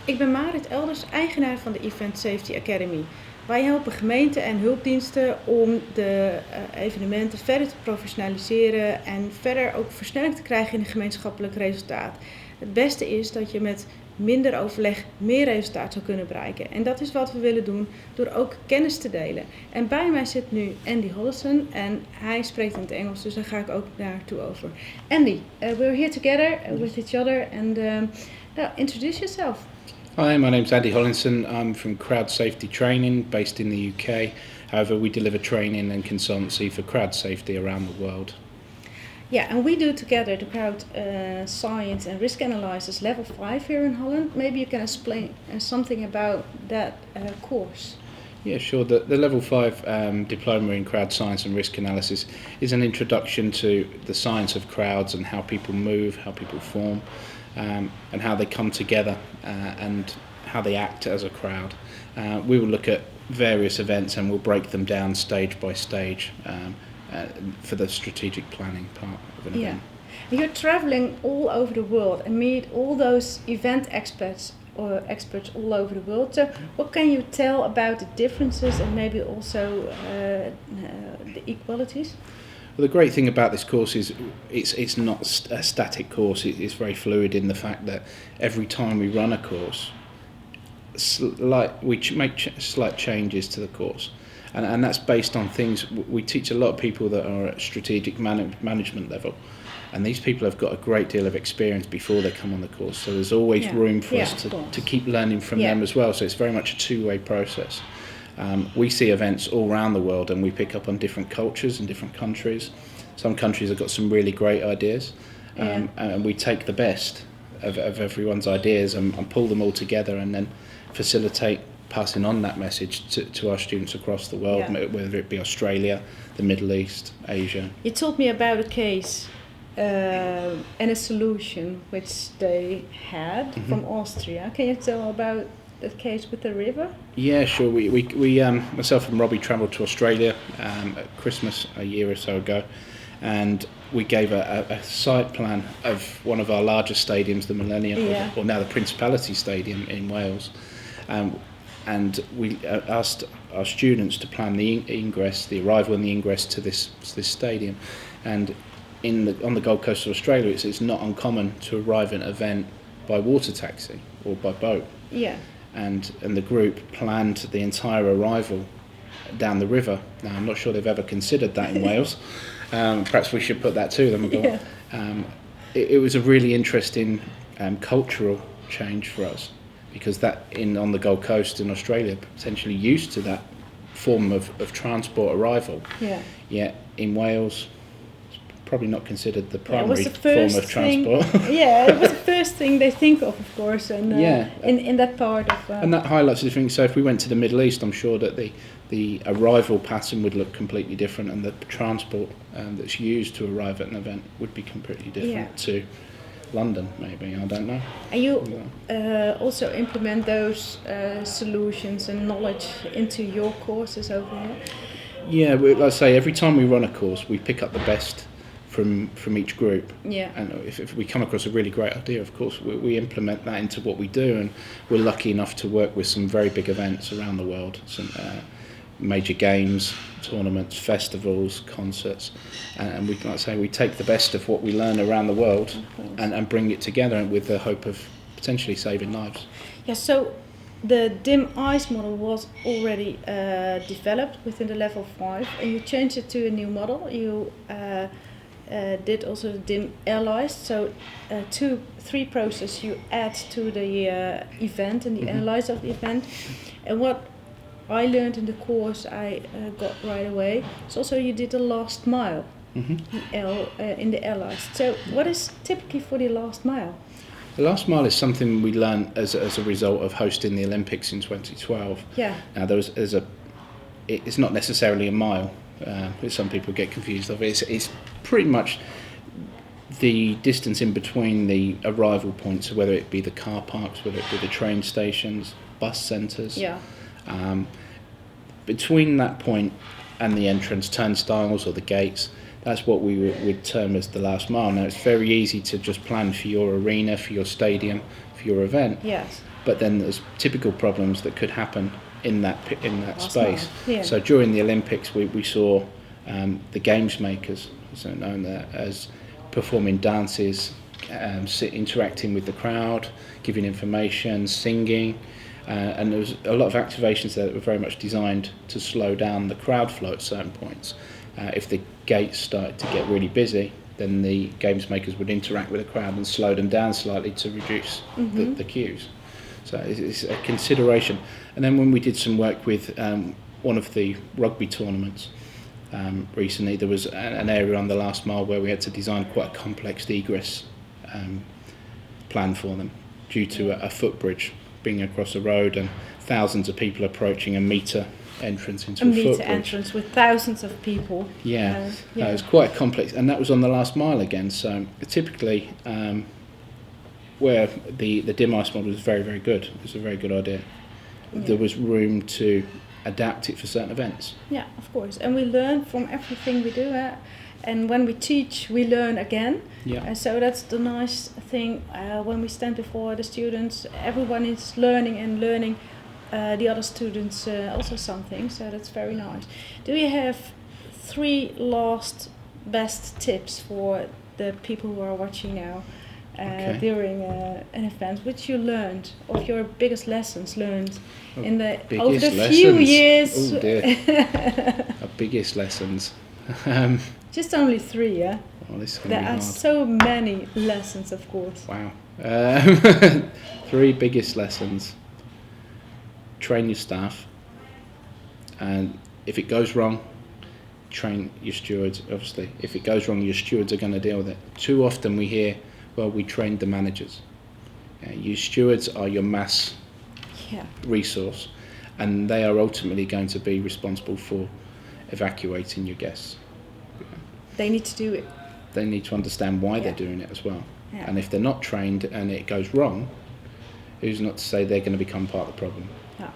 Ik ben Marit Elders, eigenaar van de Event Safety Academy. Wij helpen gemeenten en hulpdiensten om de evenementen verder te professionaliseren en verder ook versnelling te krijgen in een gemeenschappelijk resultaat. Het beste is dat je met minder overleg meer resultaat zou kunnen bereiken. En dat is wat we willen doen door ook kennis te delen. En bij mij zit nu Andy Hollinson en hij spreekt in het Engels, dus daar ga ik ook naartoe over. Andy, we're here together with each other and introduce yourself. Hi, my name's Andy Hollinson. I'm from Crowd Safety Training based in the UK. However, we deliver training and consultancy for crowd safety around the world. Yeah, and we do together the crowd science and risk analysis level 5 here in Holland. Maybe you can explain something about that course. Yeah, sure. The level 5 diploma in crowd science and risk analysis is an introduction to the science of crowds and how people move, how people form, and how they come together and how they act as a crowd. We will look at various events and we'll break them down stage by stage for the strategic planning part of an event. You're traveling all over the world and meet all those event experts all over the world. So what can you tell about the differences and maybe also the equalities? Well, the great thing about this course is it's not a static course. It's very fluid in the fact that every time we run a course, we make slight changes to the course. And that's based on things. We teach a lot of people that are at strategic management level. And these people have got a great deal of experience before they come on the course. So there's always room for us to keep learning from them as well. So it's very much a two-way process. We see events all around the world and we pick up on different cultures and different countries. Some countries have got some really great ideas. And we take the best of everyone's ideas and pull them all together and then facilitate passing on that message to our students across the world, whether it be Australia, the Middle East, Asia. You told me about a case and a solution which they had from Austria. Can you tell about that case with the river? Yeah, sure. We myself and Robbie travelled to Australia at Christmas a year or so ago, and we gave a site plan of one of our largest stadiums, the Millennium, or now the Principality Stadium in Wales. And we asked our students to plan the arrival and the ingress to this stadium. And on the Gold Coast of Australia, it's not uncommon to arrive at an event by water taxi or by boat. Yeah. And the group planned the entire arrival down the river. Now, I'm not sure they've ever considered that in Wales. Perhaps we should put that to them. It was a really interesting cultural change for us, because that on the Gold Coast in Australia, potentially used to that form of transport arrival. Yeah. Yet in Wales, it's probably not considered the primary form of transport. It was the first thing they think of course, and in that part of... And that highlights the thing. So if we went to the Middle East, I'm sure that the arrival pattern would look completely different, and the transport that's used to arrive at an event would be completely different to London, maybe, I don't know. And you also implement those solutions and knowledge into your courses over here? Yeah, like I say, every time we run a course, we pick up the best from each group. Yeah. And if we come across a really great idea, of course, we implement that into what we do, and we're lucky enough to work with some very big events around the world, some major games, tournaments, festivals, concerts, and we take the best of what we learn around the world and bring it together with the hope of potentially saving lives. Yeah, so the dim ice model was already developed within the level 5, and you changed it to a new model. You did also the dim analyzed, so 2-3 process you add to the event and the analyze of the event. And what I learned in the course I got right away. So also you did the last mile in the analyzed. So what is typically for the last mile? The last mile is something we learned as a result of hosting the Olympics in 2012. Yeah. Now it's not necessarily a mile. Some people get confused of it. It's pretty much the distance in between the arrival points, whether it be the car parks, whether it be the train stations, bus centres. Yeah. Between that point and the entrance turnstiles or the gates, that's what we would term as the last mile. Now, it's very easy to just plan for your arena, for your stadium, for your event. Yes. But then there's typical problems that could happen in that space. Yeah. So during the Olympics, we saw the games makers, so known there as, performing dances, interacting with the crowd, giving information, singing, and there was a lot of activations there that were very much designed to slow down the crowd flow at certain points. If the gates started to get really busy, then the games makers would interact with the crowd and slow them down slightly to reduce the queues. So it's a consideration. And then when we did some work with one of the rugby tournaments recently, there was an area on the last mile where we had to design quite a complex egress plan for them due to a footbridge being across a road and thousands of people approaching a metre entrance into a footbridge. A metre entrance with thousands of people. Yeah, it was quite complex, and that was on the last mile again. So typically, where the dim ice model was very, very good, it was a very good idea. Yeah. There was room to adapt it for certain events. Yeah, of course, and we learn from everything we do. And when we teach, we learn again. Yeah. So that's the nice thing. When we stand before the students, everyone is learning and learning the other students also something. So that's very nice. Do you have 3 last best tips for the people who are watching now during an event, which you learned, of your biggest lessons learned over the few years? Oh dear. Our biggest lessons. Just only 3, yeah? Oh, this is there be are hard. So many lessons, of course. Wow. 3 biggest lessons. Train your staff, and if it goes wrong, train your stewards, obviously. If it goes wrong, your stewards are going to deal with it. Too often we hear, well, we trained the managers. Your stewards are your mass resource, and they are ultimately going to be responsible for evacuating your guests. They need to do it. They need to understand why they're doing it as well. Yeah. And if they're not trained and it goes wrong, who's not to say they're going to become part of the problem? Yeah.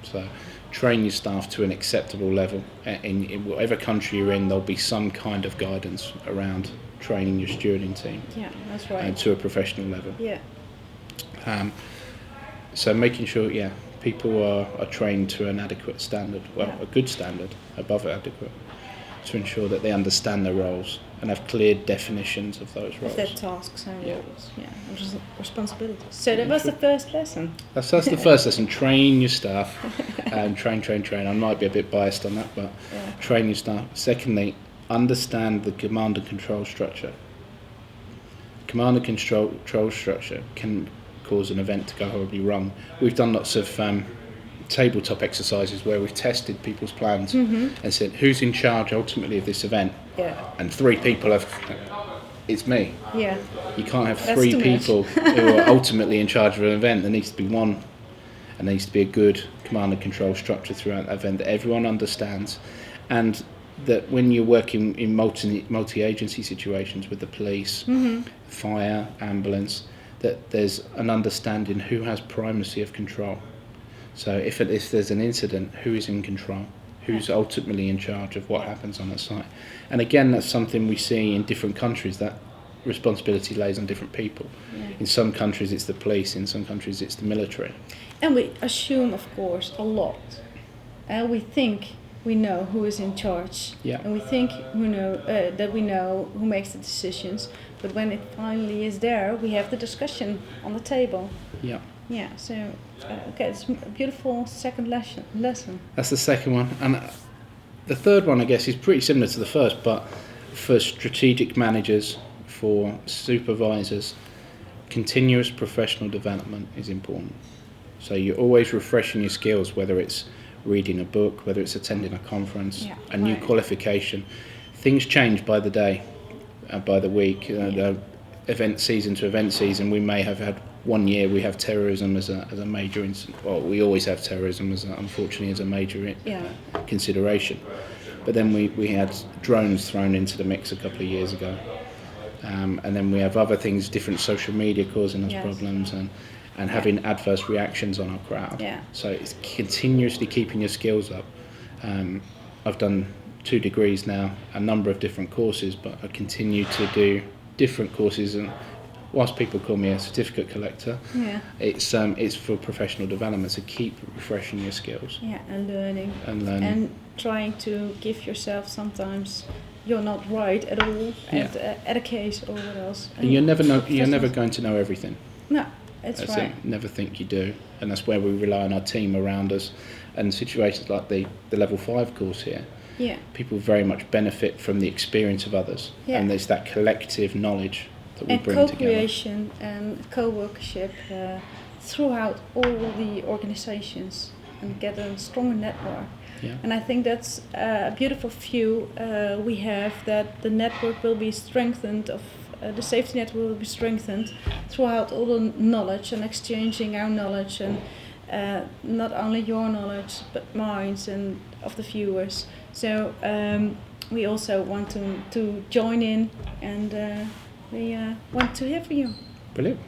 So train your staff to an acceptable level. In whatever country you're in, there'll be some kind of guidance around training your stewarding team. Yeah, that's right. To a professional level. Yeah. So making sure, people are trained to an adequate standard, a good standard, above adequate, to ensure that they understand their roles and have clear definitions of those roles. Of their tasks and roles, and responsibilities. So that was the first lesson. That's the first lesson. Train your staff, and train. I might be a bit biased on that, but train your staff. Secondly, understand the command and control structure. Command and control structure can cause an event to go horribly wrong. We've done lots of tabletop exercises where we've tested people's plans and said, who's in charge ultimately of this event? And 3 people it's me. You can't have 3 people who are ultimately in charge of an event. There needs to be one, and there needs to be a good command and control structure throughout the event that everyone understands, and that when you're working in multi-agency situations with the police, fire, ambulance, that there's an understanding who has primacy of control. So if there's an incident, who is in control? Who's ultimately in charge of what happens on the site? And again, that's something we see in different countries, that responsibility lays on different people. In some countries it's the police, in some countries it's the military. And we assume, of course, a lot. And we think we know who is in charge. And we think that we know who makes the decisions. But when it finally is there, we have the discussion on the table. So it's a beautiful second lesson. That's the second one. And the third one, I guess, is pretty similar to the first, but for strategic managers, for supervisors, continuous professional development is important. So you're always refreshing your skills, whether it's reading a book, whether it's attending a conference, a new qualification. Things change by the day, by the week. Event season to event season, we may have had 1 year we have terrorism as a major incident. Well, we always have terrorism unfortunately as a major consideration. But then we had drones thrown into the mix a couple of years ago, and then we have other things, different social media causing us problems, and having adverse reactions on our crowd. So it's continuously keeping your skills up. I've done 2 degrees now, a number of different courses, but I continue to do different courses and whilst people call me a certificate collector, Yeah. It's for professional development, so keep refreshing your skills. Yeah, and learning. And trying to give yourself sometimes you're not right at all at a case or what else. And you're never going to know everything. No, that's right. It. Never think you do. And that's where we rely on our team around us. And situations like the level 5 course here, people very much benefit from the experience of others. Yeah. And there's that collective knowledge that we bring together. And co-creation and co-workership throughout all the organizations and get a stronger network. Yeah. And I think that's a beautiful view we have, that the network will be strengthened, the safety network will be strengthened throughout all the knowledge and exchanging our knowledge, and not only your knowledge but mine and of the viewers. So we also want to join in, and we want to hear from you. Brilliant.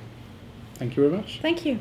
Thank you very much. Thank you.